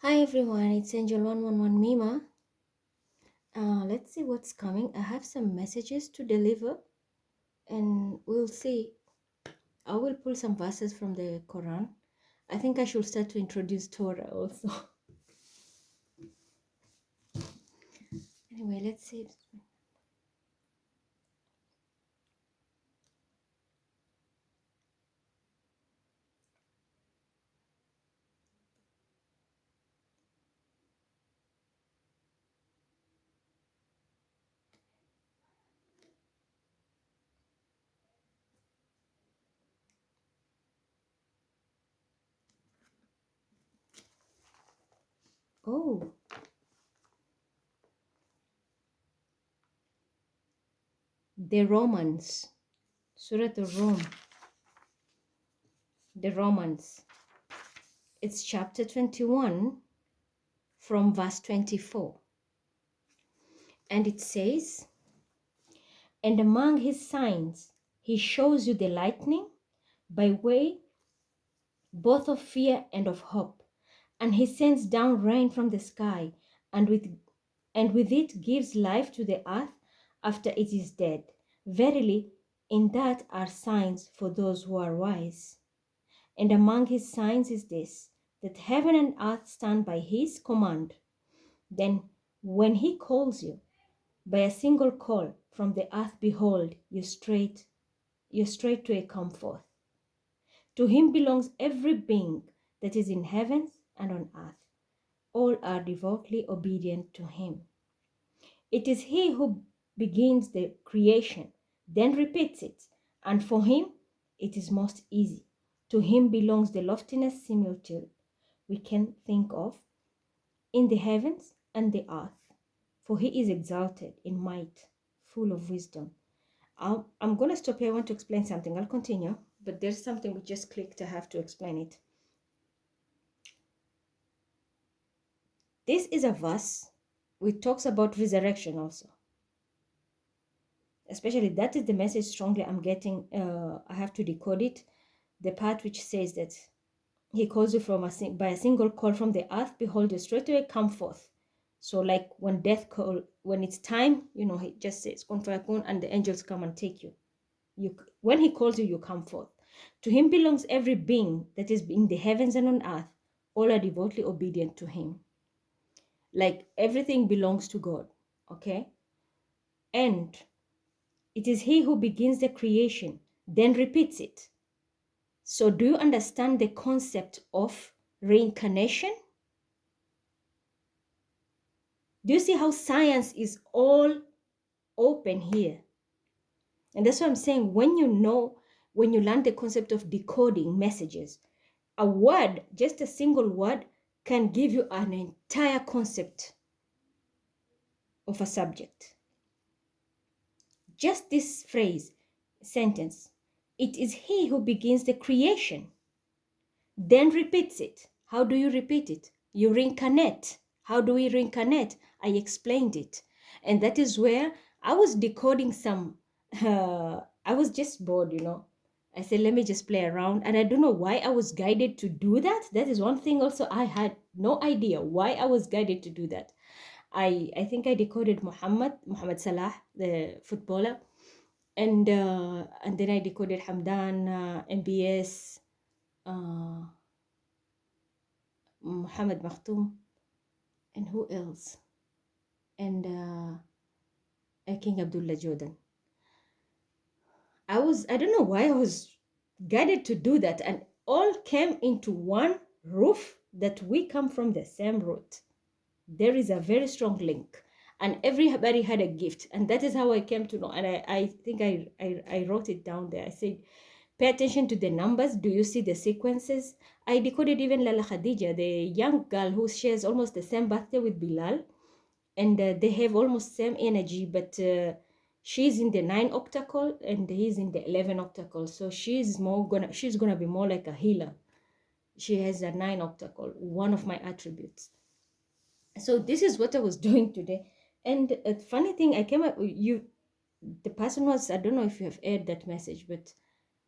Hi everyone, it's Angel 111 Mima. Let's see what's coming. I have some messages to deliver and we'll see. I will pull some verses from the Quran. I think I should start to introduce Torah also. Anyway, let's see. Oh, the Romans. Surah Rome. The Romans. It's chapter 21 from verse 24. And it says, "And among his signs, he shows you the lightning by way both of fear and of hope. And he sends down rain from the sky, and with it gives life to the earth after it is dead. Verily, in that are signs for those who are wise. And among his signs is this, that heaven and earth stand by his command. Then, when he calls you, by a single call from the earth, behold, you straight to a come forth. To him belongs every being that is in heavens and on earth. All are devoutly obedient to him. It is he who begins the creation, then repeats it, and for him it is most easy. To him belongs the loftiness similitude we can think of in the heavens and the earth, for he is exalted in might, full of wisdom. I'm going to stop here. I want to explain something. I'll continue, but there's something we just clicked. I have to explain it. This is a verse which talks about resurrection also. Especially that is the message strongly I'm getting. I have to decode it. The part which says that he calls you by a single call from the earth, behold, you straightway come forth. So like when death call, when it's time, he just says kun fayakun, and the angels come and take you. When he calls you, you come forth. To him belongs every being that is in the heavens and on earth. All are devoutly obedient to him. Like everything belongs to God. Okay? And it is he who begins the creation, then repeats it. So do you understand the concept of reincarnation? Do you see how science is all open here? And that's what I'm saying. When you learn the concept of decoding messages, a word, just a single word, can give you an entire concept of a subject. Just this phrase, sentence, it is he who begins the creation, then repeats it. How do you repeat it? You reincarnate. How do we reincarnate? I explained it. And that is where I was decoding some, I was just bored, I said, let me just play around. And I don't know why I was guided to do that. That is one thing also I had no idea why I was guided to do that. I think I decoded Muhammad Salah, the footballer. And then I decoded Hamdan, MBS, Muhammad Makhtoum, and who else? And King Abdullah Jordan. I don't know why I was guided to do that, and all came into one roof that we come from the same root. There is a very strong link, and everybody had a gift, and that is how I came to know. And I think I wrote it down there. I said, pay attention to the numbers. Do you see the sequences? I decoded even Lala Khadija, the young girl who shares almost the same birthday with Bilal, and they have almost same energy, but she's in the 9 octacle and he's in the 11 octacle. So she's gonna be more like a healer. She has a 9 octacle, one of my attributes. So this is what I was doing today. And a funny thing, I came up, the person was, I don't know if you have heard that message, but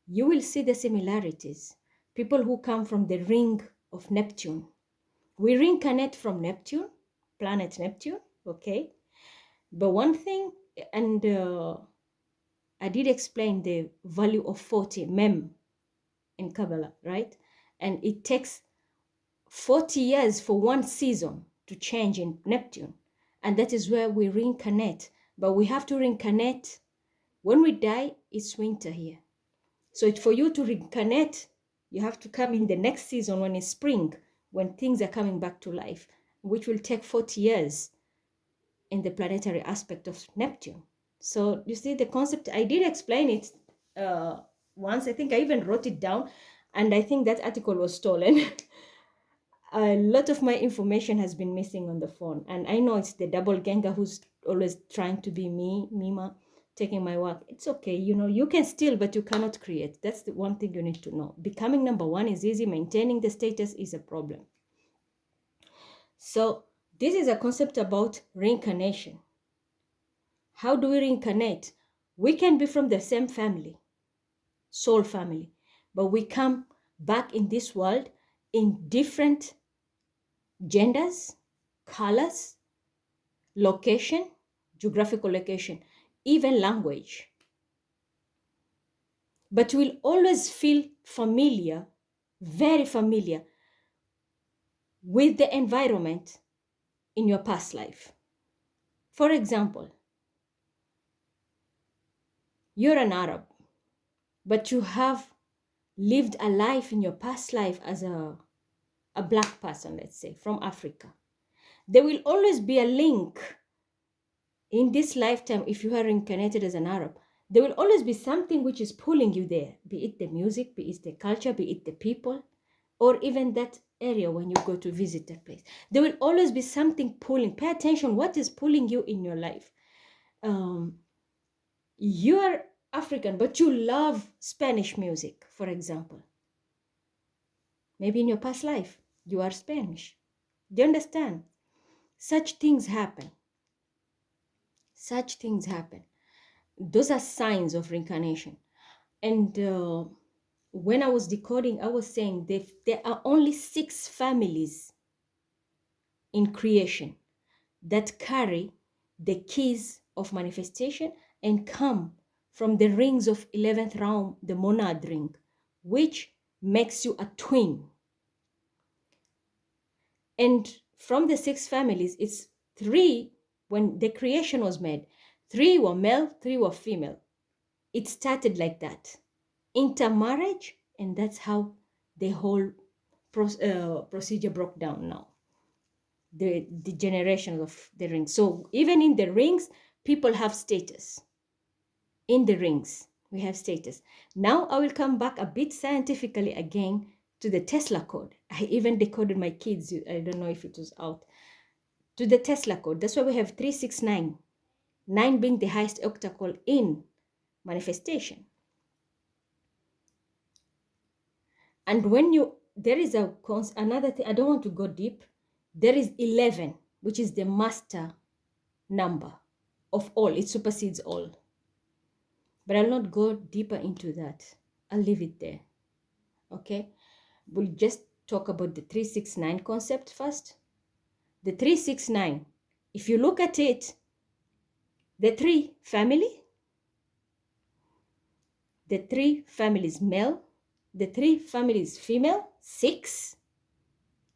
you will see the similarities. People who come from the ring of Neptune, We reincarnate from Neptune, planet Neptune, okay? But one thing, and I did explain the value of 40, mem, in Kabbalah, right? And it takes 40 years for one season to change in Neptune. And that is where we reincarnate. But we have to reincarnate. When we die, it's winter here. So for you to reincarnate, you have to come in the next season when it's spring, when things are coming back to life, which will take 40 years in the planetary aspect of Neptune. So you see the concept, I did explain it once. I think I even wrote it down, and I think that article was stolen. A lot of my information has been missing on the phone, and I know it's the double ganger who's always trying to be me, Mima, taking my work. It's okay, you can steal, but you cannot create. That's the one thing you need to know. Becoming number one is easy, maintaining the status is a problem. So this is a concept about reincarnation. How do we reincarnate? We can be from the same family, soul family, but we come back in this world in different genders, colors, location, geographical location, even language. But we'll always feel familiar, very familiar with the environment in your past life. For example, you're an Arab, but you have lived a life in your past life as a black person, let's say, from Africa. There will always be a link in this lifetime. If you are reincarnated as an Arab, there will always be something which is pulling you there, be it the music, be it the culture, be it the people, or even that area when you go to visit that place. There will always be something pulling. Pay attention, what is pulling you in your life? You are African, but you love Spanish music, for example. Maybe in your past life, you are Spanish. Do you understand? Such things happen. Such things happen. Those are signs of reincarnation. And when I was decoding, I was saying there are only 6 families in creation that carry the keys of manifestation and come from the rings of 11th realm, the monad ring, which makes you a twin. And from the 6 families, it's 3, when the creation was made, 3 were male, 3 were female. It started like that, intermarriage, and that's how the whole procedure broke down now. The generations of the rings. So even in the rings, people have status. In the rings, we have status. Now I will come back a bit scientifically again to the Tesla code. I even decoded my kids. I don't know if it was out. To the Tesla code. That's why we have 369. 9 being the highest octal in manifestation. And when there is another thing, I don't want to go deep. There is 11, which is the master number of all. It supersedes all. But I'll not go deeper into that. I'll leave it there. Okay? We'll just talk about the 369 concept first. The 369, if you look at it, the 3 family, the 3 families male, the 3 families female, 6.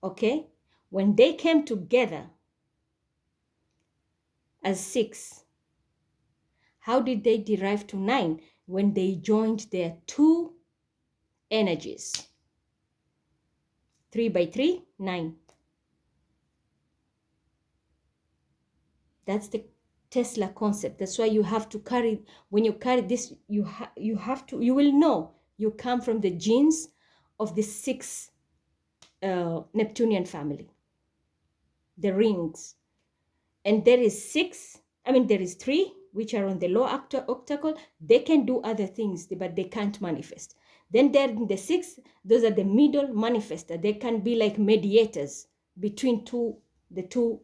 Okay? When they came together as 6, how did they derive to 9? When they joined their 2 energies. 3 by 3, 9. That's the Tesla concept. That's why you have to carry, when you carry this, you will know you come from the genes of the 6 Neptunian family, the rings. And there is 3 which are on the low octacle. They can do other things, but they can't manifest. Then there in the 6, those are the middle manifester. They can be like mediators between the two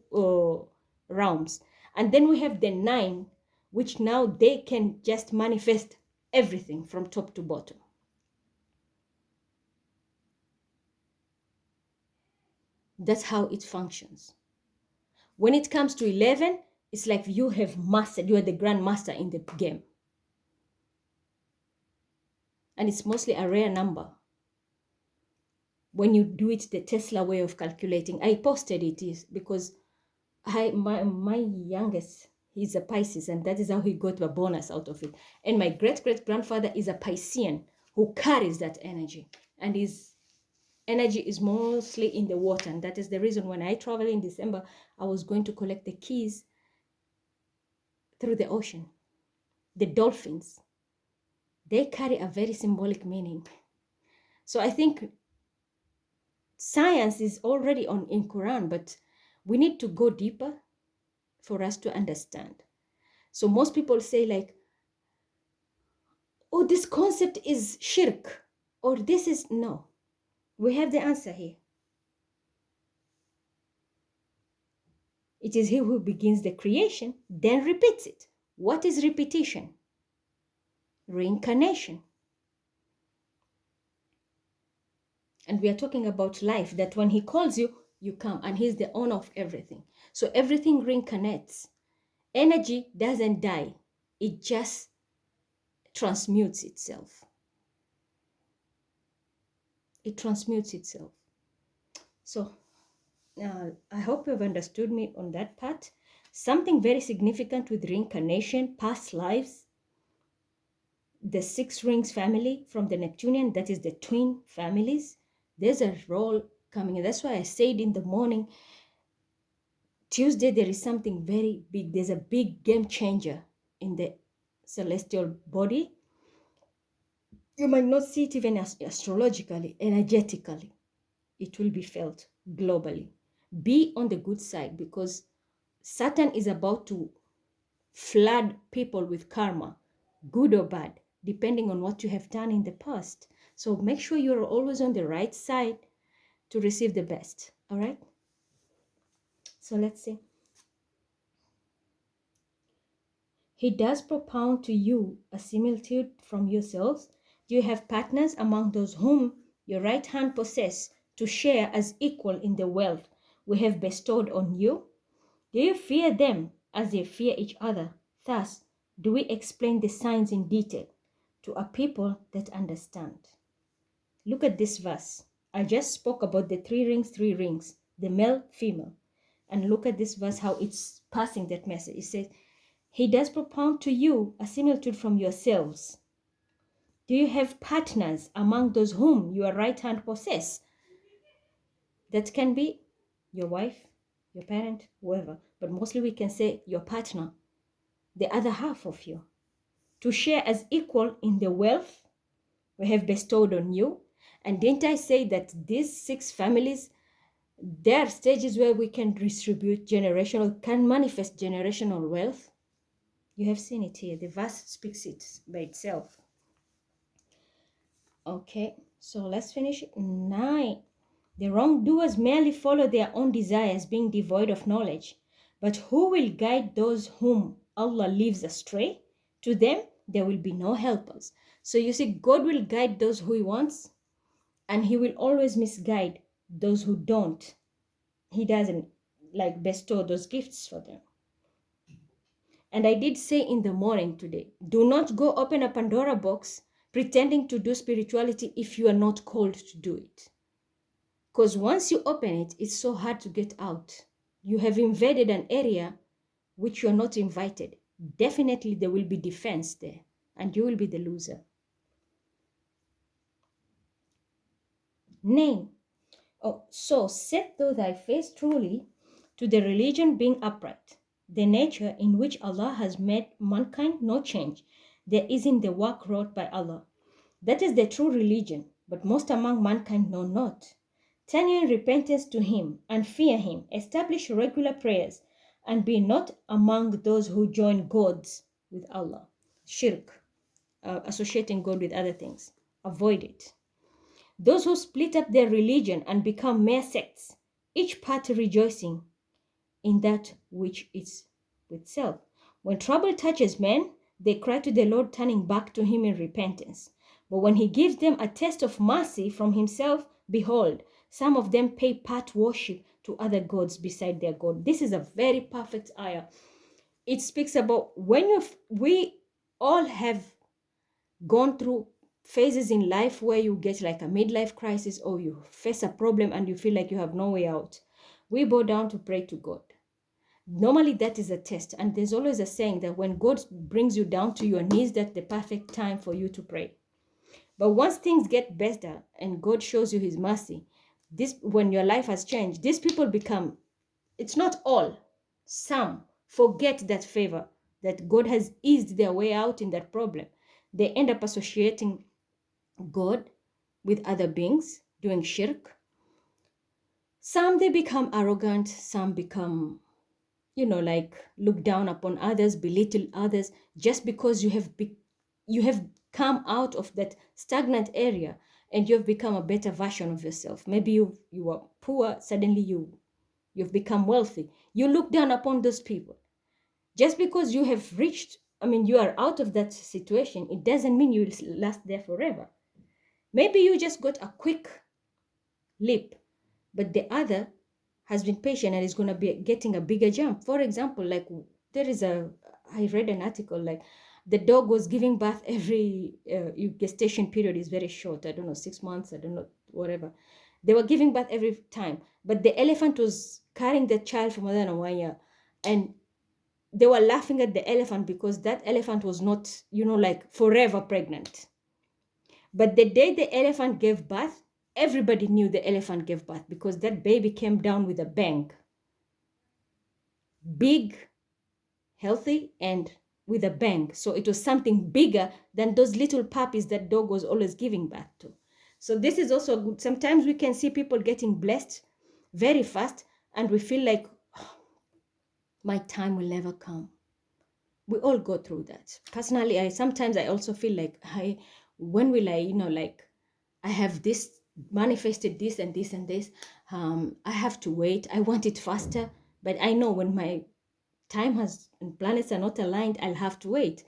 realms. And then we have the 9, which now they can just manifest everything from top to bottom. That's how it functions. When it comes to 11, it's like you have mastered, you are the grandmaster in the game. And it's mostly a rare number. When you do it the Tesla way of calculating, I posted it is because my youngest, he's a Pisces, and that is how he got a bonus out of it. And my great-great-grandfather is a Piscean who carries that energy. And his energy is mostly in the water. And that is the reason when I travel in December, I was going to collect the keys through the ocean. The dolphins, they carry a very symbolic meaning. So I think science is already on in Quran, but we need to go deeper for us to understand. So most people say like, oh, this concept is shirk, or this is no. We have the answer here. It is he who begins the creation, then repeats it. What is repetition? Reincarnation. And we are talking about life, that when he calls you, you come, and he's the owner of everything. So everything reincarnates. Energy doesn't die, it just transmutes itself. It transmutes itself. So I hope you've understood me on that part. Something very significant with reincarnation, past lives, the six rings family from the Neptunian, that is the twin families. There's a role coming in. That's why I said in the morning, Tuesday, there is something very big. There's a big game changer in the celestial body. You might not see it even astrologically, energetically. It will be felt globally. Be on the good side, because Saturn is about to flood people with karma, good or bad, depending on what you have done in the past. So make sure you're always on the right side to receive the best. All right? So let's see. He does propound to you a similitude from yourselves. Do you have partners among those whom your right hand possess to share as equal in the wealth we have bestowed on you? Do you fear them as they fear each other? Thus, do we explain the signs in detail to a people that understand. Look at this verse. I just spoke about the three rings, the male, female. And look at this verse, how it's passing that message. It says, he does propound to you a similitude from yourselves. Do you have partners among those whom your right hand possess? That can be your wife, your parent, whoever. But mostly we can say your partner, the other half of you, to share as equal in the wealth we have bestowed on you. And didn't I say that these six families, there are stages where we can distribute generational, can manifest generational wealth? You have seen it here. The verse speaks it by itself. Okay, so let's finish it. 9. The wrongdoers merely follow their own desires, being devoid of knowledge. But who will guide those whom Allah leaves astray? To them, there will be no helpers. So you see, God will guide those who He wants, and He will always misguide those who don't. He doesn't like bestow those gifts for them. And I did say in the morning today, do not go open a Pandora box pretending to do spirituality if you are not called to do it. Because once you open it, it's so hard to get out. You have invaded an area which you are not invited. Definitely there will be defense there, and you will be the loser. Nay, so set thou thy face truly to the religion being upright, the nature in which Allah has made mankind no change. There is in the work wrought by Allah. That is the true religion, but most among mankind know not. Turn you in repentance to Him and fear Him. Establish regular prayers and be not among those who join gods with Allah. Shirk, associating God with other things. Avoid it. Those who split up their religion and become mere sects, each party rejoicing in that which is with self. When trouble touches men, they cry to the Lord, turning back to Him in repentance. But when He gives them a taste of mercy from Himself, behold, Some of them pay part worship to other gods beside their God. This is a very perfect ayah. It speaks about when we all have gone through phases in life where you get like a midlife crisis, or you face a problem and you feel like you have no way out. We bow down to pray to God. Normally that is a test, and there's always a saying that when God brings you down to your knees, that's the perfect time for you to pray. But once things get better and God shows you his mercy, this, when your life has changed, these people become, it's not all, some forget that favor, that God has eased their way out in that problem. They end up associating God with other beings, doing shirk. Some, they become arrogant. Some become, like, look down upon others, belittle others, just because you have come out of that stagnant area and you've become a better version of yourself. Maybe you were poor, suddenly you've become wealthy. You look down upon those people. Just because you have reached, you are out of that situation, it doesn't mean you will last there forever. Maybe you just got a quick leap, but the other has been patient and is going to be getting a bigger jump. For example, like, I read an article, like, the dog was giving birth every gestation period is very short. I don't know, 6 months, I don't know, whatever. They were giving birth every time, but the elephant was carrying the child for more than 1 year, and they were laughing at the elephant because that elephant was not, like, forever pregnant. But the day the elephant gave birth, everybody knew the elephant gave birth because that baby came down with a bang. Big, healthy, and with a bang. So it was something bigger than those little puppies that dog was always giving birth to. So this is also good. Sometimes we can see people getting blessed very fast and we feel like, oh, my time will never come. We all go through that. Personally, I also feel like, when will I, like, I have this manifested this and this and this. I have to wait. I want it faster, but I know when my time has and planets are not aligned, I'll have to wait.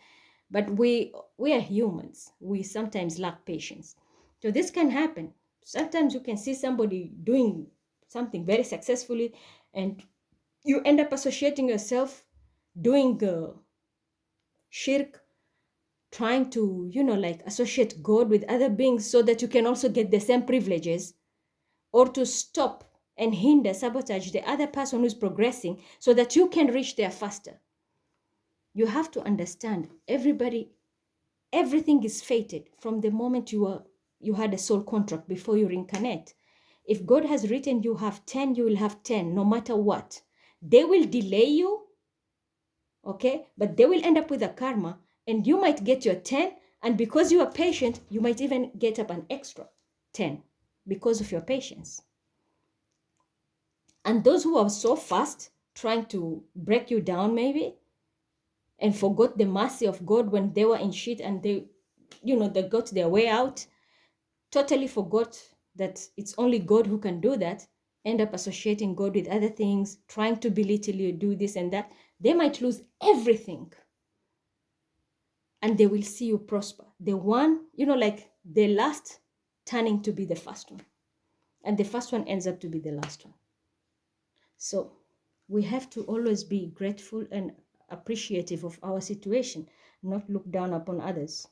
But we are humans. We sometimes lack patience. So this can happen. Sometimes you can see somebody doing something very successfully, and you end up associating yourself doing shirk, trying to, like, associate God with other beings so that you can also get the same privileges, or to stop and hinder, sabotage the other person who's progressing so that you can reach there faster. You have to understand, everything is fated from the moment you had a soul contract before you reincarnate. If God has written you have 10, you will have 10, no matter what. They will delay you, okay, but they will end up with a karma, and you might get your 10, and because you are patient, you might even get up an extra 10 because of your patience. And those who are so fast trying to break you down, maybe, and forgot the mercy of God when they were in shit and they got their way out, totally forgot that it's only God who can do that, end up associating God with other things, trying to belittle you, do this and that. They might lose everything, and they will see you prosper. The one, like, the last turning to be the first one, and the first one ends up to be the last one. So we have to always be grateful and appreciative of our situation, not look down upon others.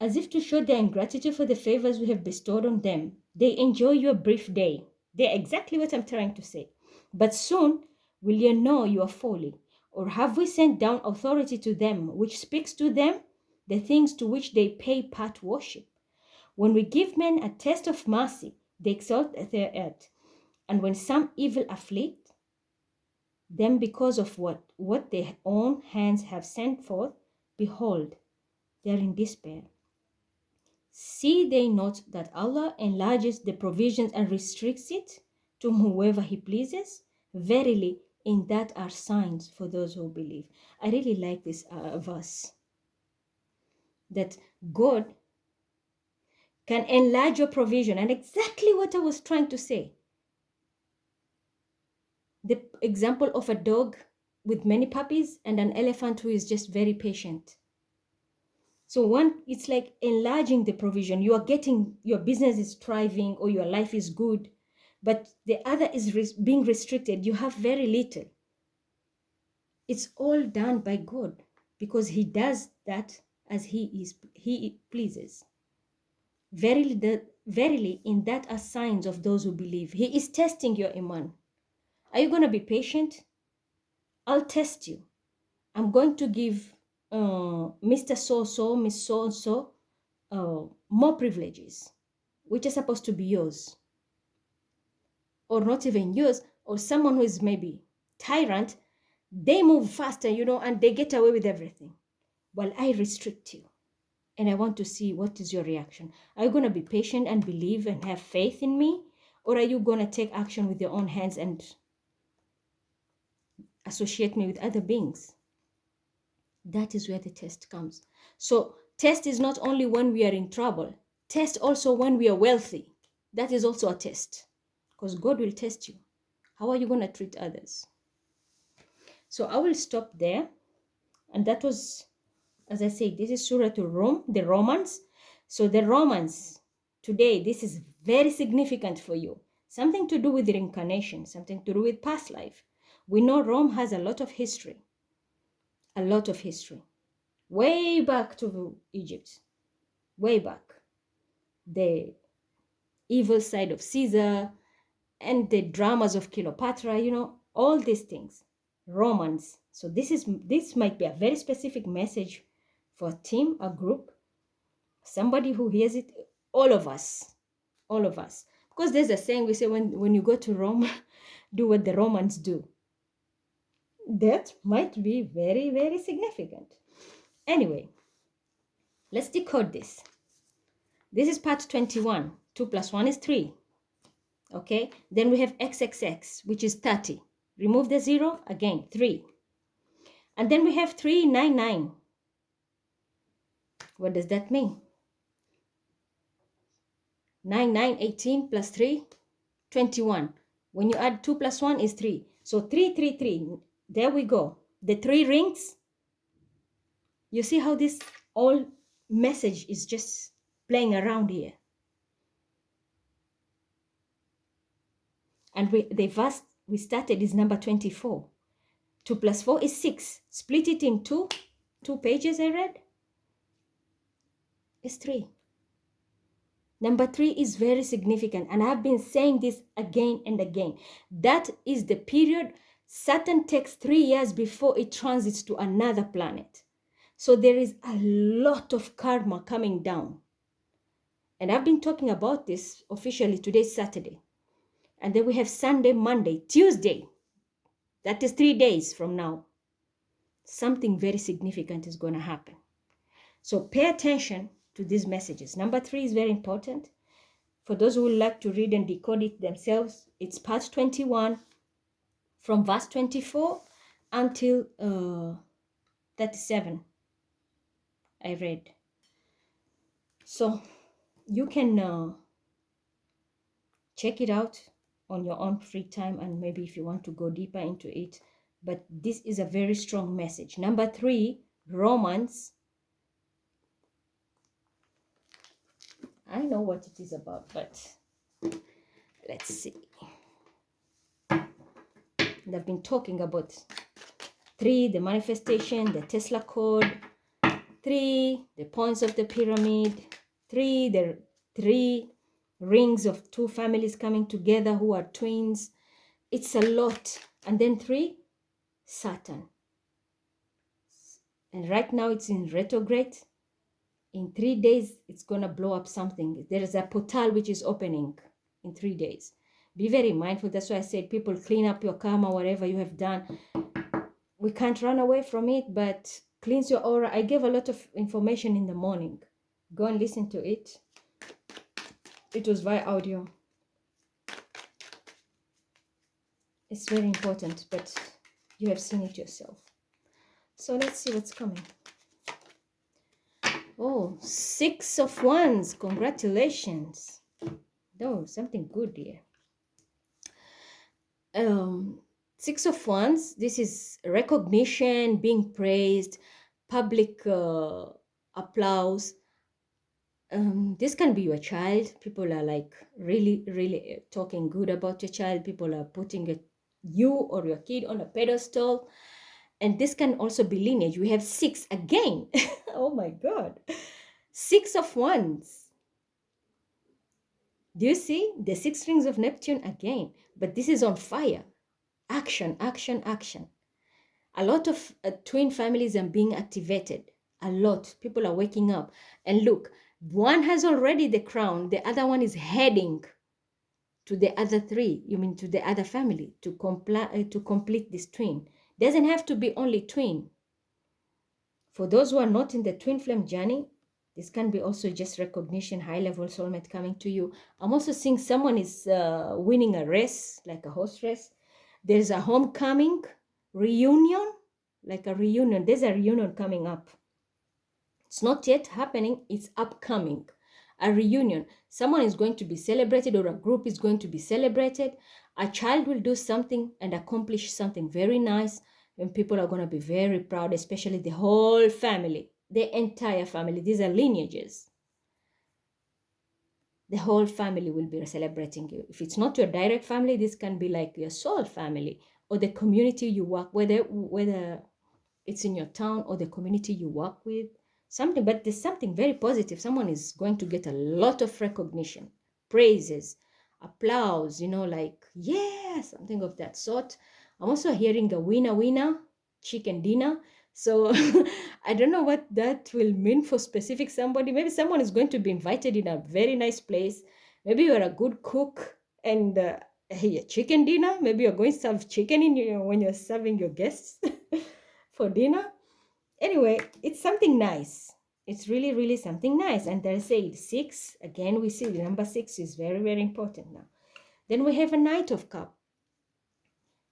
As if to show their ingratitude for the favors we have bestowed on them, they enjoy your brief day. They're exactly what I'm trying to say. But soon will you know you are folly? Or have we sent down authority to them, which speaks to them the things to which they pay part worship? When we give men a test of mercy, they exalt their earth. And when some evil afflict them because of what their own hands have sent forth, behold, they are in despair. See they not that Allah enlarges the provisions and restricts it to whoever He pleases? Verily, in that are signs for those who believe. I really like this verse. That God can enlarge your provision. And exactly what I was trying to say. The example of a dog with many puppies and an elephant who is just very patient. So one, it's like enlarging the provision. You are getting, your business is thriving or your life is good, but the other is being restricted. You have very little. It's all done by God because he does that as he pleases. Verily, in that are signs of those who believe. He is testing your iman. Are you going to be patient? I'll test you. I'm going to give Mr. So-so, Miss So-and-so more privileges, which are supposed to be yours, or not even yours, or someone who is maybe tyrant. They move faster, and they get away with everything, while I restrict you. And I want to see what is your reaction. Are you going to be patient and believe and have faith in me? Or are you going to take action with your own hands and associate me with other beings? That is where the test comes. So test is not only when we are in trouble. Test also when we are wealthy. That is also a test. Because God will test you. How are you going to treat others? So I will stop there. And that was, as I say, this is Surah to Rome, the Romans. So the Romans, today, this is very significant for you. Something to do with reincarnation, something to do with past life. We know Rome has a lot of history. A lot of history. Way back to Egypt. Way back. The evil side of Caesar and the dramas of Cleopatra, all these things. Romans. So this might be a very specific message for a team, a group, somebody who hears it. All of us, because there's a saying we say, when you go to Rome, do what the Romans do. That might be very, very significant. Anyway, let's decode this. This is part 21. 2 plus 1 is 3. Okay, then we have XXX, which is 30. Remove the 0, again 3. And then we have 399. What does that mean? 9, 9, 18 plus 3, 21. When you add 2 plus 1 is 3. So 3, 3, 3. There we go. The 3 rings. You see how this all message is just playing around here. And the verse we started is number 24. 2 plus 4 is 6. Split it in 2 pages I read. It's 3. Number 3 is very significant, and I've been saying this again and again. That is the period Saturn takes 3 years before it transits to another planet. So there is a lot of karma coming down. And I've been talking about this officially. Today's Saturday. And then we have Sunday, Monday, Tuesday. That is 3 days from now. Something very significant is going to happen. So pay attention to these messages. Number 3 is very important. For those who would like to read and decode it themselves, it's part 21 from verse 24 until 37. I read. So you can check it out on your own free time, and maybe if you want to go deeper into it. But this is a very strong message. Number 3, Romans. I know what it is about, but let's see. And I've been talking about 3, the manifestation, the Tesla code, 3, the points of the pyramid, 3, the 3 rings of 2 families coming together who are twins. It's a lot. And then 3, Saturn. And right now it's in retrograde. In 3 days, it's going to blow up something. There is a portal which is opening in 3 days. Be very mindful. That's why I said, people, clean up your karma, whatever you have done. We can't run away from it, but cleanse your aura. I gave a lot of information in the morning. Go and listen to it. It was via audio. It's very important, but you have seen it yourself. So let's see what's coming. Oh, 6 of Wands. Congratulations. Oh, something good here. 6 of Wands. This is recognition, being praised, public applause. This can be your child. People are like really, really talking good about your child. People are putting you or your kid on a pedestal. And this can also be lineage. We have 6 again. Oh my God. 6 of Wands. Do you see the 6 rings of Neptune again? But this is on fire. Action, action, action. A lot of twin families are being activated. A lot. People are waking up. And look, one has already the crown. The other one is heading to the other 3. You mean to the other family to complete this twin. Doesn't have to be only twin. For those who are not in the twin flame journey, this can be also just recognition, high-level soulmate coming to you. I'm also seeing someone is winning a race, like a horse race. There's a homecoming, reunion, like a reunion. There's a reunion coming up. It's not yet happening, it's upcoming. A reunion. Someone is going to be celebrated, or a group is going to be celebrated. A child will do something and accomplish something very nice, and people are going to be very proud, especially the whole family, the entire family. These are lineages. The whole family will be celebrating you. If it's not your direct family, this can be like your soul family or the community you work, whether it's in your town or the community you work with. Something, but there's something very positive. Someone is going to get a lot of recognition, praises, applause, like, yeah, something of that sort. I'm also hearing a winner, chicken dinner. So I don't know what that will mean for specific somebody. Maybe someone is going to be invited in a very nice place. Maybe you're a good cook and hey, a chicken dinner. Maybe you're going to serve chicken when you're serving your guests for dinner. Anyway, it's something nice. It's really, really something nice. And I say 6, again, we see the number 6 is very, very important now. Then we have a Knight of Cup.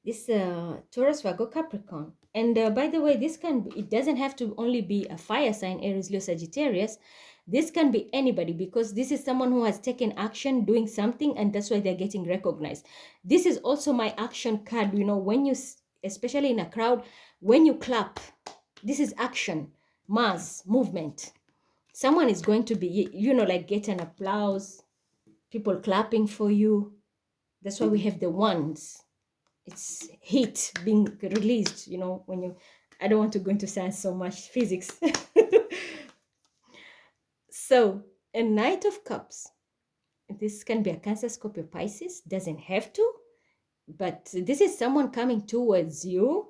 This Taurus, Virgo, Capricorn. And by the way, it doesn't have to only be a fire sign, Aries, Leo, Sagittarius. This can be anybody, because this is someone who has taken action, doing something, and that's why they're getting recognized. This is also my action card. When you, especially in a crowd, when you clap, this is action, mass, movement. Someone is going to be, like get an applause, people clapping for you. That's why we have the wands. It's heat being released, when you, I don't want to go into science so much, physics. So, a Knight of Cups. This can be a Cancer, Scorpio, Pisces. Doesn't have to, but this is someone coming towards you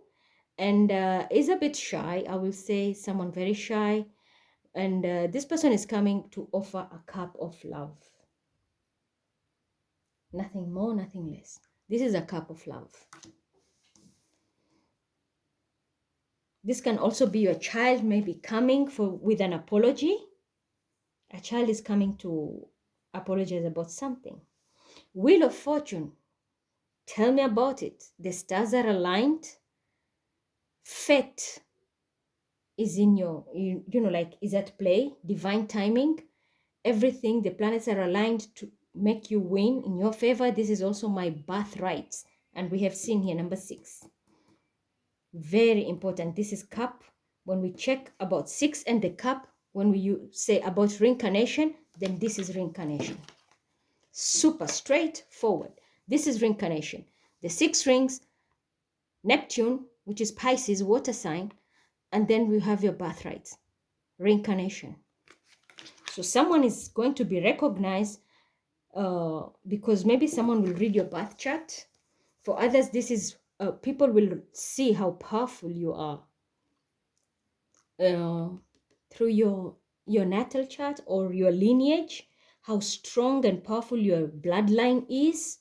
and is a bit shy. I will say someone very shy. And this person is coming to offer a cup of love. Nothing more, nothing less. This is a cup of love. This can also be your child maybe coming with an apology. A child is coming to apologize about something. Wheel of Fortune. Tell me about it. The stars are aligned. Fate is in is at play. Divine timing. Everything, the planets are aligned to make you win in your favor. This is also my birthright. And we have seen here number 6. Very important. This is cup. When we check about 6 and the cup, when we say about reincarnation, then this is reincarnation. Super straightforward. This is reincarnation. The 6 rings, Neptune, which is Pisces, water sign, and then we have your birthright, reincarnation. So someone is going to be recognized because maybe someone will read your birth chart. For others, this is people will see how powerful you are through your natal chart or your lineage, how strong and powerful your bloodline is,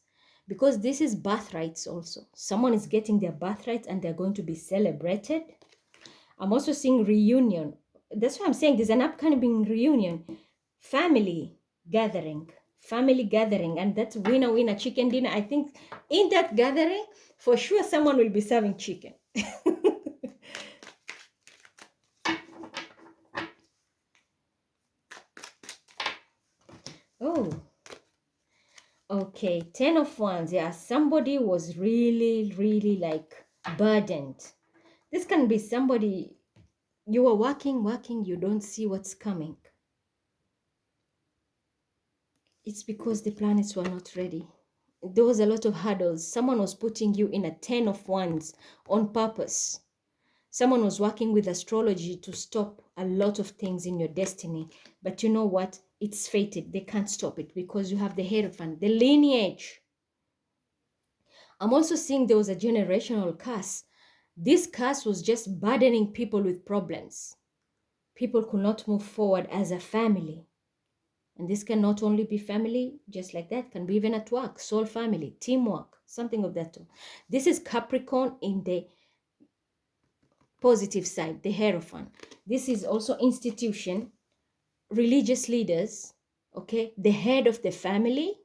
because this is birthrights also. Someone is getting their birthrights and they're going to be celebrated. I'm also seeing reunion. That's why I'm saying there's an upcoming reunion, family gathering, and that's winner chicken dinner. I think in that gathering, for sure, someone will be serving chicken. Oh, okay. 10 of Wands. Yeah, somebody was really, really like burdened. This can be somebody You are working, you don't see what's coming. It's because the planets were not ready. There was a lot of hurdles. Someone was putting you in a 10 of wands on purpose. Someone was working with astrology to stop a lot of things in your destiny. But you know what? It's fated. They can't stop it because you have the Hierophant, the lineage. I'm also seeing there was a generational curse. This curse was just burdening people with problems. People could not move forward as a family. And this can not only be family, just like that, can be even at work, soul family, teamwork, something of that. This is Capricorn in the positive side, the Hierophant. This is also institution, religious leaders, okay, the head of the family,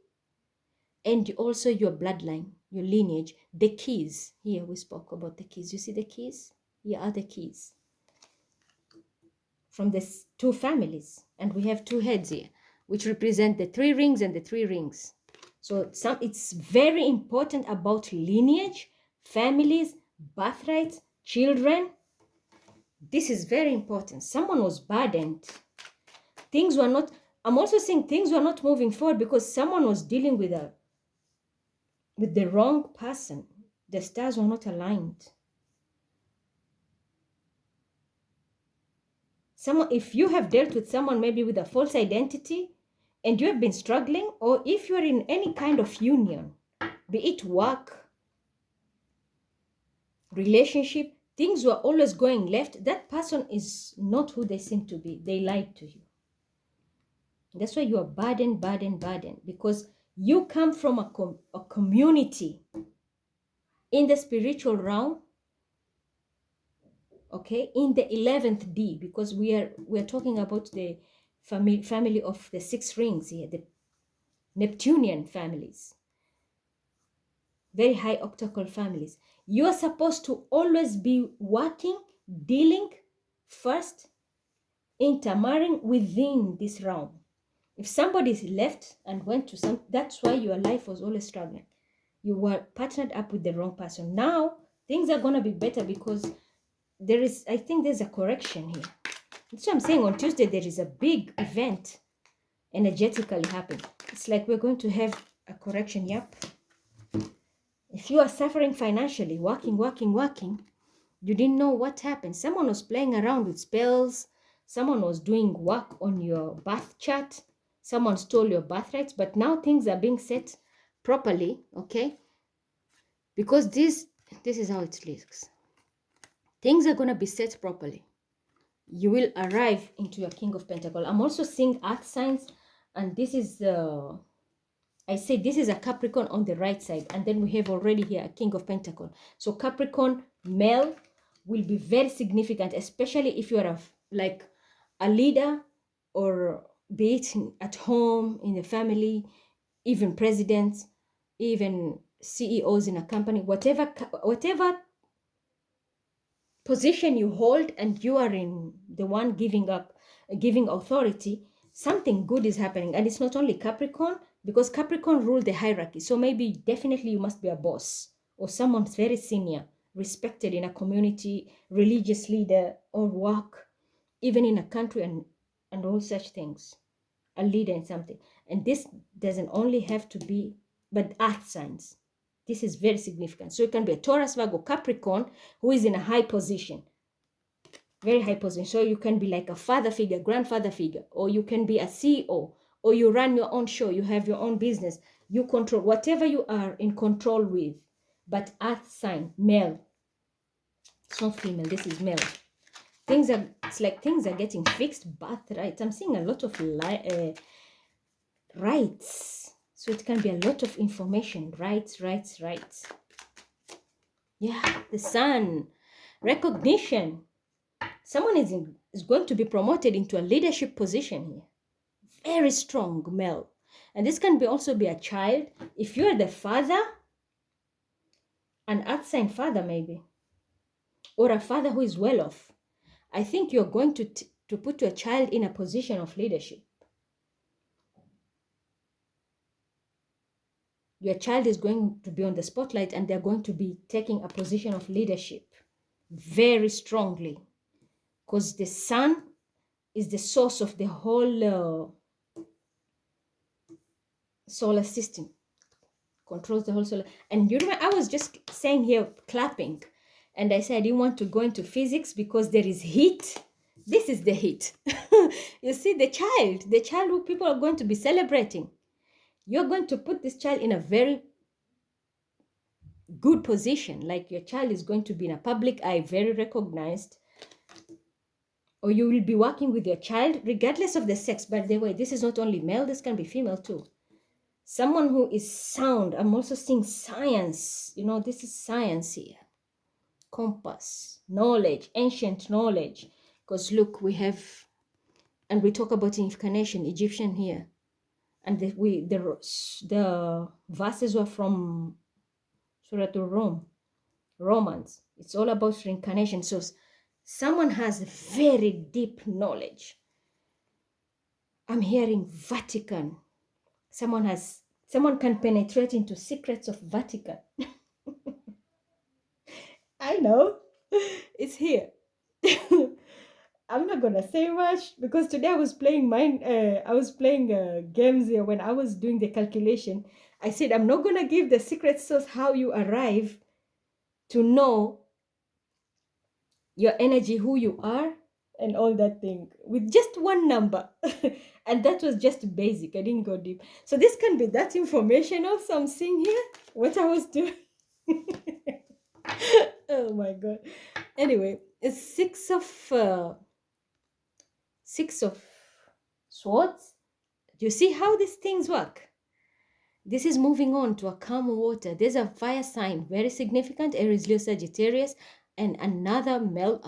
and also your bloodline, your lineage, the keys. Here we spoke about the keys. You see the keys? Here are the keys from the two families. And we have two heads here, which represent the three rings and the three rings. So it's very important about lineage, families, birthrights, children. This is very important. Someone was burdened. Things were not, I'm also saying things were not moving forward because someone was dealing with the wrong person. The stars were not aligned. Someone, if you have dealt with someone maybe with a false identity and you have been struggling, or if you're in any kind of union, be it work, relationship, things were always going left, that person is not who they seem to be. They lied to you. That's why you are burdened, because you come from a community in the spiritual realm, okay, in the 11th D, because we're talking about the family of the six rings here, the Neptunian families, very high octacle families. You are supposed to always be working, dealing first, intermarrying within this realm. If somebody is left and went to some, that's why your life was always struggling. You were partnered up with the wrong person. Now things are gonna be better because I think there's a correction here. That's what I'm saying. On Tuesday there is a big event energetically happening. It's like we're going to have a correction. Yep. If you are suffering financially, working, you didn't know what happened. Someone was playing around with spells. Someone was doing work on your birth chart. Someone stole your birthrights. But now things are being set properly, okay? Because this is how it looks. Things are going to be set properly. You will arrive into your King of Pentacles. I'm also seeing earth signs. And this is I say this is a Capricorn on the right side, and then we have already here a King of Pentacles. So Capricorn male will be very significant, especially if you are like a leader, or be it at home, in the family, even presidents, even CEOs in a company, whatever position you hold, and you are in the one giving authority, something good is happening. And it's not only Capricorn, because Capricorn rule the hierarchy. So maybe definitely you must be a boss or someone very senior, respected in a community, religious leader, or work, even in a country, and all such things, a leader in something. And this doesn't only have to be, but earth signs. This is very significant. So it can be a Taurus, Virgo, Capricorn who is in a high position, very high position. So you can be like a father figure, grandfather figure, or you can be a CEO, or you run your own show, you have your own business, you control whatever you are in control with. But earth sign, male. It's not female, this is male. It's like things are getting fixed, birthright. I'm seeing a lot of rights. So it can be a lot of information, rights. Yeah, the sun, recognition. Someone is going to be promoted into a leadership position here. Very strong male. And this can also be a child. If you're the father, an earth sign father maybe, or a father who is well off, I think you're going to put your child in a position of leadership. Your child is going to be on the spotlight, and they're going to be taking a position of leadership very strongly. because the sun is the source of the whole solar system, controls the whole solar. And you remember, I was just saying here, clapping, and I said I didn't want to go into physics because there is heat. This is the heat. You see, the child who people are going to be celebrating, you're going to put this child in a very good position. Like your child is going to be in a public eye, very recognized, or you will be working with your child regardless of the sex. By the way, this is not only male, this can be female too. Someone who is sound. I'm also seeing science. You know, this is science here. Compass, knowledge, ancient knowledge. Because look, we have, and we talk about incarnation, Egyptian here. And the verses were from Surah to Romans. It's all about reincarnation. So someone has very deep knowledge. I'm hearing Vatican. Someone can penetrate into secrets of Vatican. I know. It's here. I'm not gonna say much because today I was playing games here. When I was doing the calculation, I said I'm not gonna give the secret sauce how you arrive to know your energy, who you are, and all that thing with just one number. And that was just basic. I didn't go deep. So this can be that informational. So I'm seeing here what I was doing. Oh my God. Anyway, it's six of swords. Do you see how these things work? This is moving on to a calm water. There's a fire sign, very significant, Aries, Leo, Sagittarius, and another male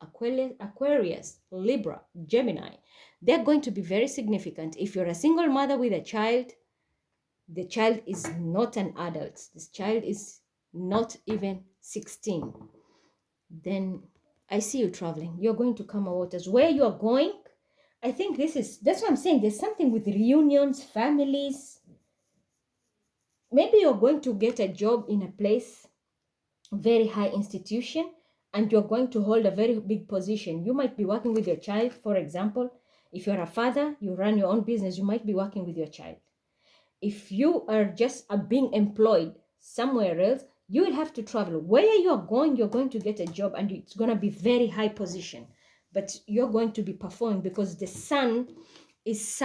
Aquarius, Libra, Gemini. They're going to be very significant. If you're a single mother with a child, the child is not an adult. This child is not even 16. Then I see you traveling. You're going to calm waters. Where you are going, I think that's what I'm saying. There's something with reunions, families. Maybe you're going to get a job in a place, very high institution, and you're going to hold a very big position. You might be working with your child, for example. If you're a father, you run your own business, you might be working with your child. If you are just being employed somewhere else, you will have to travel. Where you're going to get a job, and it's going to be very high position. But you're going to be performing because the sun is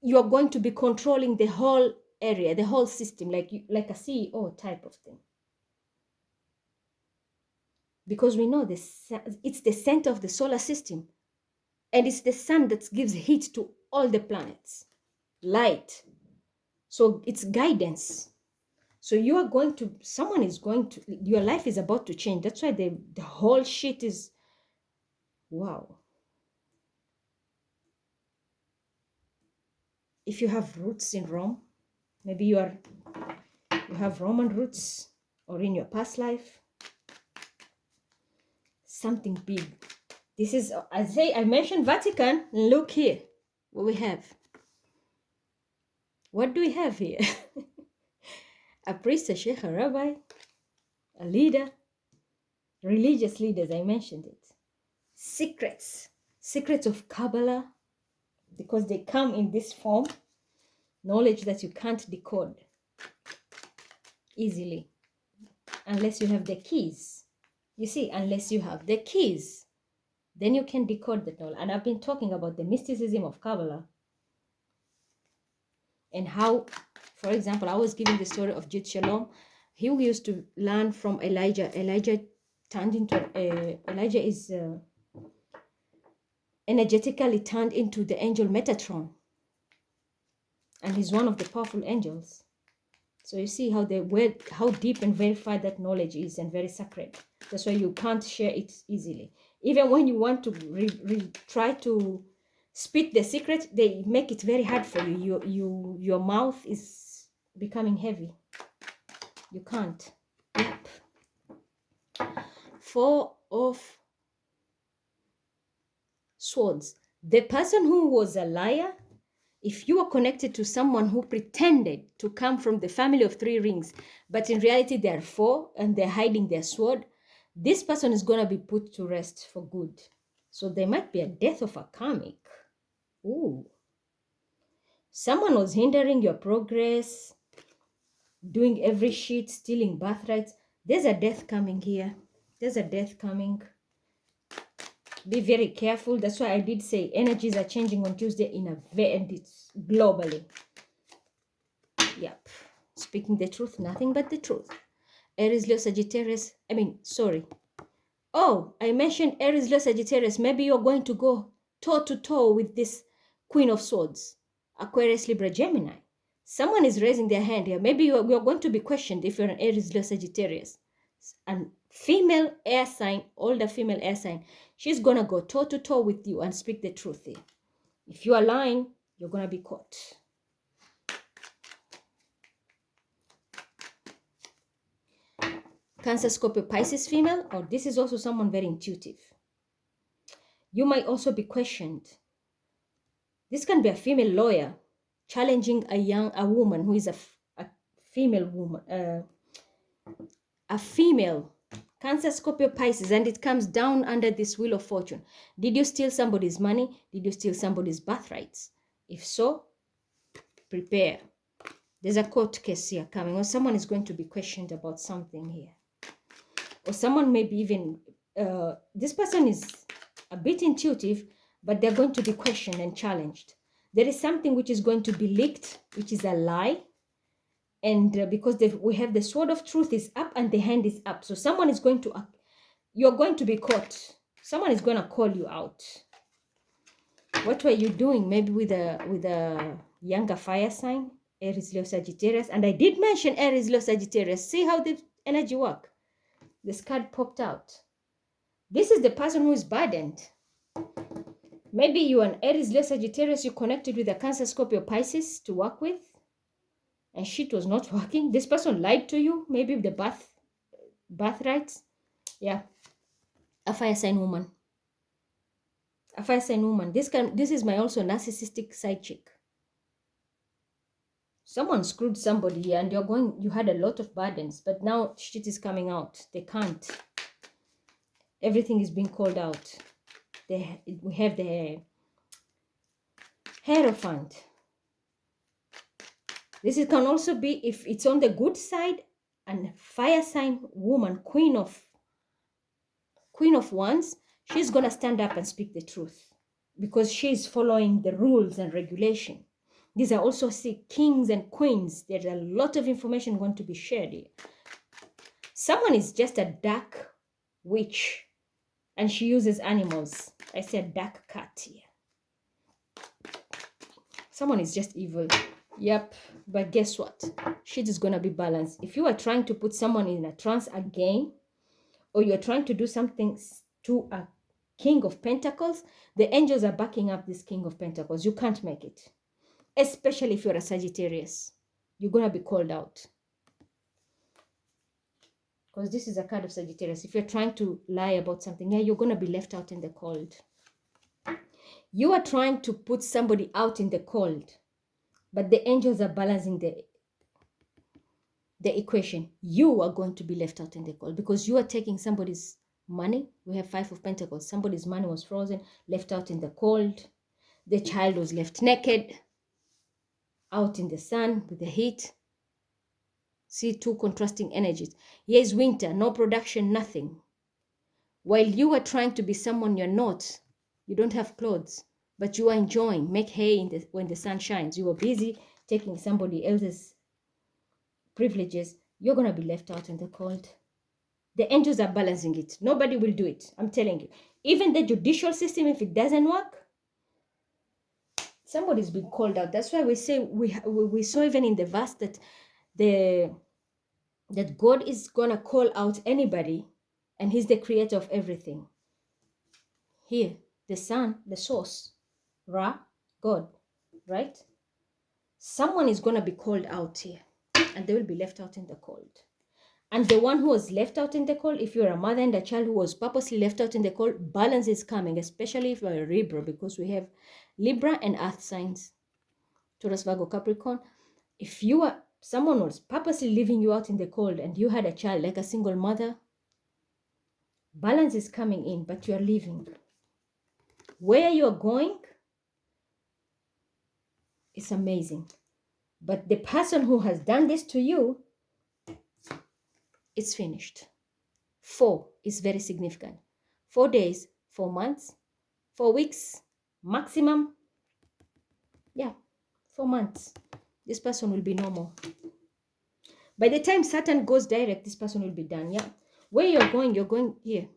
you're going to be controlling the whole area, the whole system, like a CEO type of thing. Because we know it's the center of the solar system, and it's the sun that gives heat to all the planets, light. So it's guidance. So your life is about to change. That's why the whole shit is, wow. If you have roots in Rome, maybe you have Roman roots, or in your past life, something big. This is, I mentioned Vatican. Look here what we have. What do we have here? A priest, a sheikh, a rabbi, a leader, religious leaders, I mentioned it. Secrets of Kabbalah, because they come in this form, knowledge that you can't decode easily unless you have the keys. You see, unless you have the keys, then you can decode the knowledge. And I've been talking about the mysticism of Kabbalah and how, for example, I was giving the story of Jit Shalom. He used to learn from Elijah. Elijah is energetically turned into the angel Metatron, and he's one of the powerful angels. So you see how deep and verified that knowledge is, and very sacred. That's why you can't share it easily. Even when you want to try to spit the secret, they make it very hard for you. Your mouth is becoming heavy. You can't. Yep. 4 of Swords. The person who was a liar, if you are connected to someone who pretended to come from the family of 3 rings, but in reality they are 4 and they're hiding their sword, This person is going to be put to rest for good. So there might be a death of a karmic. Ooh. Someone was hindering your progress, doing every shit, stealing birthrights. There's a death coming here. There's a death coming. Be very careful. That's why I did say energies are changing on Tuesday in a and it's globally. Yep. Speaking the truth, nothing but the truth. Aries, Leo, Sagittarius. Oh, I mentioned Aries, Leo, Sagittarius. Maybe you're going to go toe to toe with this Queen of Swords, Aquarius, Libra, Gemini. Someone is raising their hand here. Maybe you're going to be questioned if you're an Aries, Leo, Sagittarius. And female air sign, older female air sign, she's going to go toe to toe with you and speak the truth here. If you are lying, you're going to be caught. Cancer, Scorpio, Pisces female, or this is also someone very intuitive. You might also be questioned. This can be a female lawyer challenging a woman who is a female woman, a female Cancer, Scorpio, Pisces, and it comes down under this wheel of fortune. Did you steal somebody's money? Did you steal somebody's birthrights? If so, prepare. There's a court case here coming, or someone is going to be questioned about something here. Or someone maybe even, this person is a bit intuitive, but they're going to be questioned and challenged. There is something which is going to be leaked, which is a lie. And because we have the sword of truth is up and the hand is up. So someone is going to, you're going to be caught. Someone is going to call you out. What were you doing? Maybe with a younger fire sign, Aries, Leo, Sagittarius. And I did mention Aries, Leo, Sagittarius. See how the energy work. This card popped out. This is the person who is burdened. Maybe you're an Aries, Leo, Sagittarius. You connected with a Cancer, Scorpio, Pisces to work with. And shit was not working. This person lied to you. Maybe the birthrights. Yeah. A fire sign woman. A fire sign woman. This is my also narcissistic side chick. Someone screwed somebody and you had a lot of burdens, but now shit is coming out. They can't. Everything is being called out. We have the Hierophant. This can also be, if it's on the good side, and fire sign woman, queen of wands, she's going to stand up and speak the truth because she's following the rules and regulation. These are also kings and queens. There's a lot of information going to be shared here. Someone is just a dark witch and she uses animals. I said dark cat here. Someone is just evil. Yep, but guess what? Shit is going to be balanced. If you are trying to put someone in a trance again, or you're trying to do something to a King of Pentacles, the angels are backing up this King of Pentacles. You can't make it. Especially if you're a Sagittarius. You're going to be called out. Because this is a card of Sagittarius. If you're trying to lie about something, yeah, you're going to be left out in the cold. You are trying to put somebody out in the cold. But the angels are balancing the equation. You are going to be left out in the cold because you are taking somebody's money. We have 5 of Pentacles. Somebody's money was frozen, left out in the cold. The child was left naked, out in the sun with the heat. See, 2 contrasting energies. Here's winter, no production, nothing. While you are trying to be someone you're not, you don't have clothes, but you are enjoying, make hay when the sun shines. You are busy taking somebody else's privileges. You're going to be left out in the cold. The angels are balancing it. Nobody will do it. I'm telling you. Even the judicial system, if it doesn't work, somebody's been called out. That's why we say we saw even in the verse that that God is gonna call out anybody, and He's the creator of everything. Here, the sun, the source, Ra, God, right? Someone is gonna be called out here, and they will be left out in the cold. And the one who was left out in the cold, if you're a mother and a child who was purposely left out in the cold, balance is coming, especially if you're a Libra, because we have Libra and Earth signs, Taurus, Virgo, Capricorn. If someone was purposely leaving you out in the cold and you had a child, like a single mother, Balance is coming in, but you are leaving. Where you are going is amazing. But the person who has done this to you, it's finished. 4 is very significant. 4 days, 4 months, 4 weeks, maximum. Yeah, 4 months. This person will be normal. By the time Saturn goes direct, this person will be done. Yeah. Where you're going here.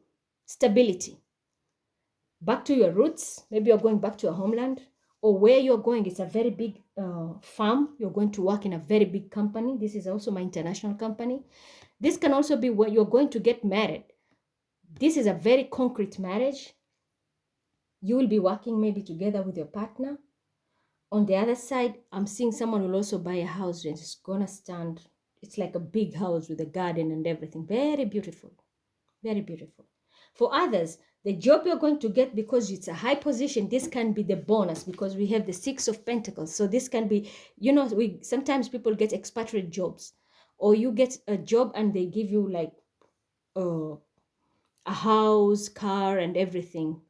Stability. Back to your roots. Maybe you're going back to your homeland. Or where you're going, it's a very big farm. You're going to work in a very big company. This is also my international company. This can also be where you're going to get married. This is a very concrete marriage. You will be working maybe together with your partner. On the other side, I'm seeing someone will also buy a house and it's gonna stand. It's like a big house with a garden and everything. Very beautiful. Very beautiful. For others, the job you're going to get, because it's a high position, this can be the bonus, because we have the 6 of Pentacles. So this can be, we sometimes people get expatriate jobs, or you get a job and they give you like a house, car, and everything.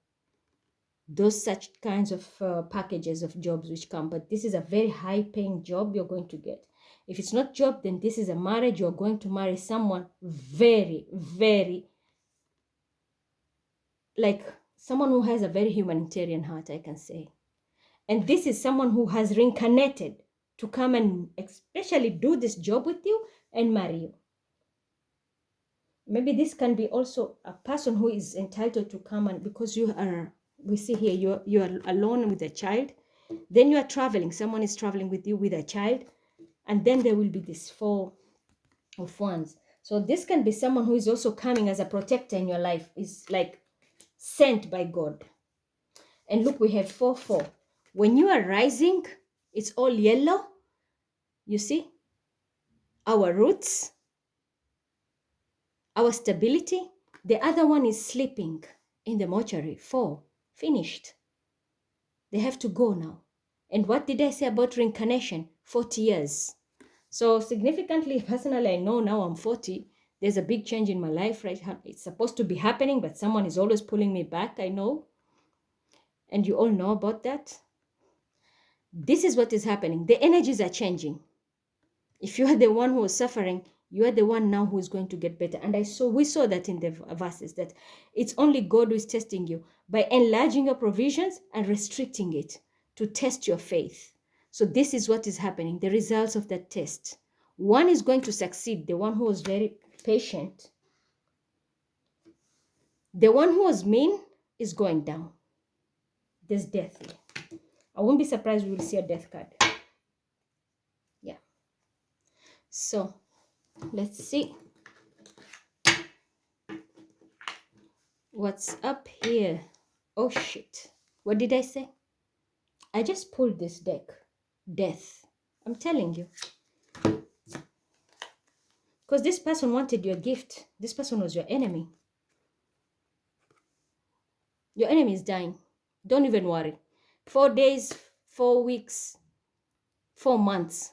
Those such kinds of packages of jobs which come. But this is a very high paying job you're going to get. If it's not job, then this is a marriage. You're going to marry someone very, very, like someone who has a very humanitarian heart, I can say. And this is someone who has reincarnated to come and especially do this job with you and marry you. Maybe this can be also a person who is entitled to come, and because we see here, you are alone with a child, then you are traveling, someone is traveling with you with a child, and then there will be this 4 of Wands. So this can be someone who is also coming as a protector in your life, is like sent by God. And look, we have 4-4. When you are rising, it's all yellow. You see? Our roots, our stability. The other one is sleeping in the mortuary. 4. Finished. They have to go now. And what did I say about reincarnation? 40 years. So significantly, personally, I know now I'm 40. There's a big change in my life, right? It's supposed to be happening, but someone is always pulling me back, I know. And you all know about that. This is what is happening. The energies are changing. If you are the one who is suffering, you are the one now who is going to get better. And we saw that in the verses, that it's only God who is testing you by enlarging your provisions and restricting it to test your faith. So this is what is happening, the results of that test. One is going to succeed, the one who was very patient. The one who was mean is going down. There's death here. I won't be surprised we will see a death card. Yeah. So let's see what's up here. Oh shit. What did I say? I just pulled this deck. Death. I'm telling you. Because this person wanted your gift. This person was your enemy. Your enemy is dying. Don't even worry. 4 days, 4 weeks, 4 months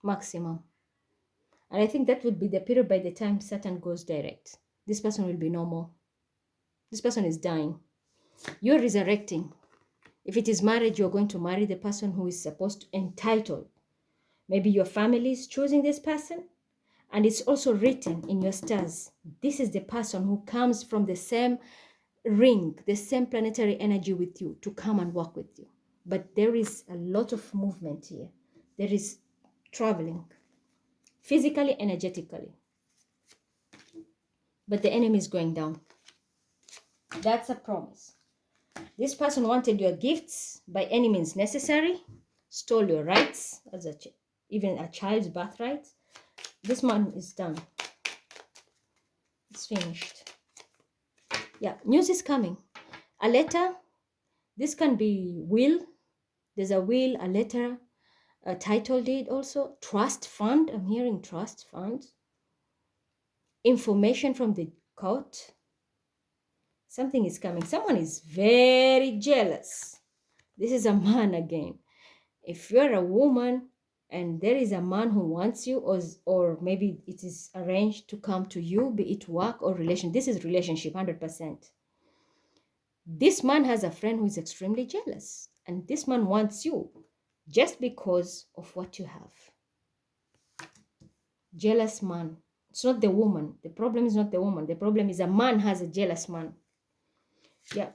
maximum. And I think that would be the period by the time Saturn goes direct. This person will be normal. This person is dying. You're resurrecting. If it is marriage, you're going to marry the person who is supposed to entitled. Maybe your family is choosing this person. And it's also written in your stars. This is the person who comes from the same ring, the same planetary energy with you to come and work with you. But there is a lot of movement here. There is traveling, physically, energetically. But the enemy is going down. That's a promise. This person wanted your gifts by any means necessary, stole your rights, as even a child's birthright. This man is done. It's finished. Yeah, news is coming. A letter. This can be will. There's a will, a letter, a title deed also. Trust fund. I'm hearing trust funds. Information from the court. Something is coming. Someone is very jealous. This is a man again. If you're a woman, and there is a man who wants you, or maybe it is arranged to come to you, be it work or relation. This is relationship 100%. This man has a friend who is extremely jealous, and this man wants you just because of what you have. Jealous man. It's not the woman. The problem is not the woman. The problem is a man has a jealous man. Yeah.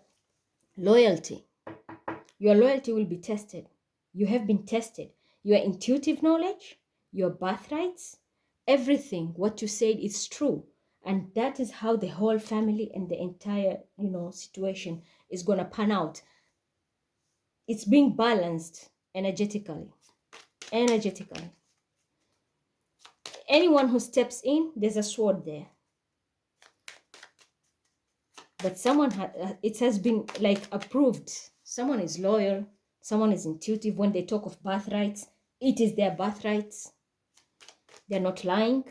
Loyalty. Your loyalty will be tested. You have been tested. Your intuitive knowledge, your birthrights, everything, what you said is true. And that is how the whole family and the entire, situation is going to pan out. It's being balanced energetically. Energetically. Anyone who steps in, there's a sword there. But someone, it has been like approved. Someone is loyal. Someone is intuitive. When they talk of birthrights, it is their birthrights. They're not lying.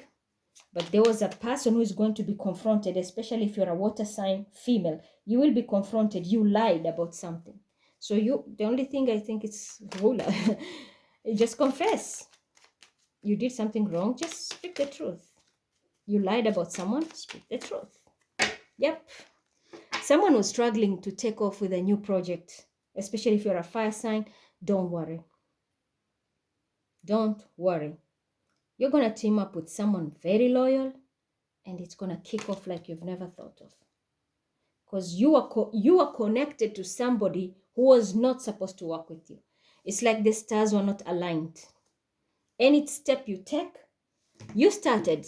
But there was a person who is going to be confronted, especially if you're a water sign female. You will be confronted. You lied about something. So the only thing I think is ruler. You just confess. You did something wrong. Just speak the truth. You lied about someone. Speak the truth. Yep. Someone was struggling to take off with a new project, especially if you're a fire sign. Don't worry. Don't worry. You're going to team up with someone very loyal, and it's going to kick off like you've never thought of. Because you are connected to somebody who was not supposed to work with you. It's like the stars were not aligned. Any step you take, you started